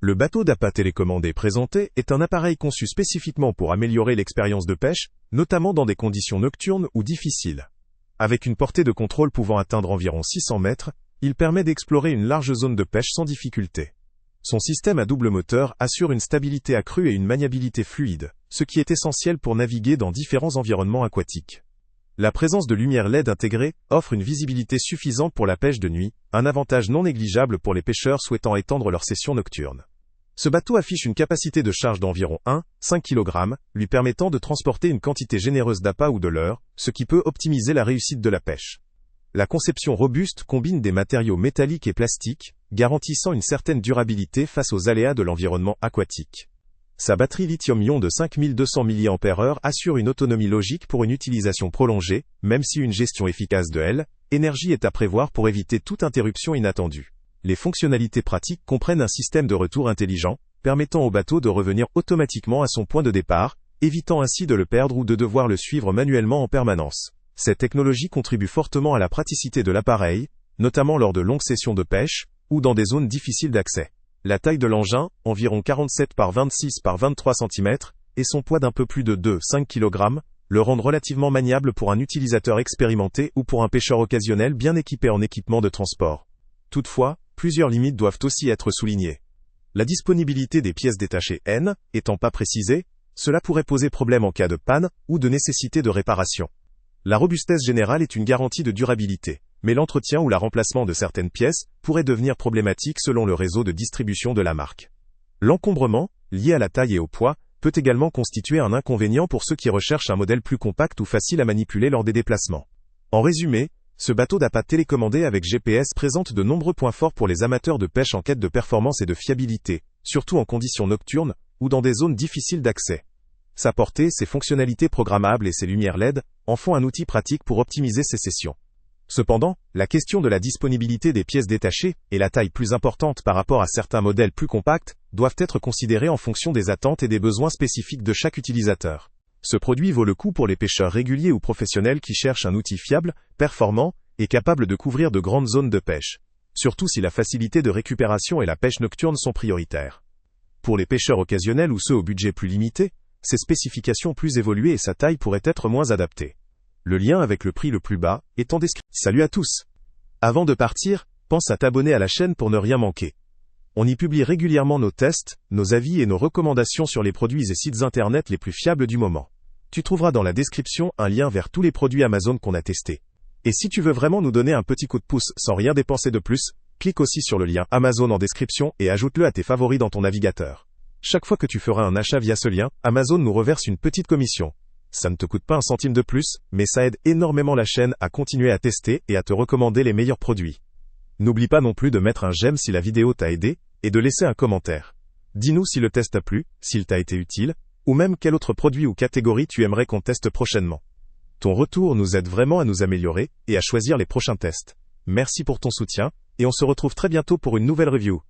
Le bateau d'appât télécommandé présenté est un appareil conçu spécifiquement pour améliorer l'expérience de pêche, notamment dans des conditions nocturnes ou difficiles. Avec une portée de contrôle pouvant atteindre environ 600 mètres, il permet d'explorer une large zone de pêche sans difficulté. Son système à double moteur assure une stabilité accrue et une maniabilité fluide, ce qui est essentiel pour naviguer dans différents environnements aquatiques. La présence de lumière LED intégrée offre une visibilité suffisante pour la pêche de nuit, un avantage non négligeable pour les pêcheurs souhaitant étendre leur session nocturne. Ce bateau affiche une capacité de charge d'environ 1,5 kg, lui permettant de transporter une quantité généreuse d'appât ou de leurre, ce qui peut optimiser la réussite de la pêche. La conception robuste combine des matériaux métalliques et plastiques, garantissant une certaine durabilité face aux aléas de l'environnement aquatique. Sa batterie lithium-ion de 5200 mAh assure une autonomie logique pour une utilisation prolongée, même si une gestion efficace de l'énergie est à prévoir pour éviter toute interruption inattendue. Les fonctionnalités pratiques comprennent un système de retour intelligent, permettant au bateau de revenir automatiquement à son point de départ, évitant ainsi de le perdre ou de devoir le suivre manuellement en permanence. Cette technologie contribue fortement à la praticité de l'appareil, notamment lors de longues sessions de pêche, ou dans des zones difficiles d'accès. La taille de l'engin, environ 47 par 26 par 23 cm, et son poids d'un peu plus de 2,5 kg, le rendent relativement maniable pour un utilisateur expérimenté ou pour un pêcheur occasionnel bien équipé en équipement de transport. Toutefois, plusieurs limites doivent aussi être soulignées. La disponibilité des pièces détachées étant pas précisée, cela pourrait poser problème en cas de panne ou de nécessité de réparation. La robustesse générale est une garantie de durabilité, mais l'entretien ou le remplacement de certaines pièces pourrait devenir problématique selon le réseau de distribution de la marque. L'encombrement, lié à la taille et au poids, peut également constituer un inconvénient pour ceux qui recherchent un modèle plus compact ou facile à manipuler lors des déplacements. En résumé, ce bateau d'appât télécommandé avec GPS présente de nombreux points forts pour les amateurs de pêche en quête de performance et de fiabilité, surtout en conditions nocturnes ou dans des zones difficiles d'accès. Sa portée, ses fonctionnalités programmables et ses lumières LED en font un outil pratique pour optimiser ses sessions. Cependant, la question de la disponibilité des pièces détachées et la taille plus importante par rapport à certains modèles plus compacts doivent être considérées en fonction des attentes et des besoins spécifiques de chaque utilisateur. Ce produit vaut le coup pour les pêcheurs réguliers ou professionnels qui cherchent un outil fiable, performant et capable de couvrir de grandes zones de pêche, surtout si la facilité de récupération et la pêche nocturne sont prioritaires. Pour les pêcheurs occasionnels ou ceux au budget plus limité, ses spécifications plus évoluées et sa taille pourraient être moins adaptées. Le lien avec le prix le plus bas est en description. Salut à tous! Avant de partir, pense à t'abonner à la chaîne pour ne rien manquer. On y publie régulièrement nos tests, nos avis et nos recommandations sur les produits et sites internet les plus fiables du moment. Tu trouveras dans la description un lien vers tous les produits Amazon qu'on a testés. Et si tu veux vraiment nous donner un petit coup de pouce sans rien dépenser de plus, clique aussi sur le lien Amazon en description et ajoute-le à tes favoris dans ton navigateur. Chaque fois que tu feras un achat via ce lien, Amazon nous reverse une petite commission. Ça ne te coûte pas un centime de plus, mais ça aide énormément la chaîne à continuer à tester et à te recommander les meilleurs produits. N'oublie pas non plus de mettre un j'aime si la vidéo t'a aidé, et de laisser un commentaire. Dis-nous si le test t'a plu, s'il t'a été utile, ou même quel autre produit ou catégorie tu aimerais qu'on teste prochainement. Ton retour nous aide vraiment à nous améliorer, et à choisir les prochains tests. Merci pour ton soutien, et on se retrouve très bientôt pour une nouvelle review.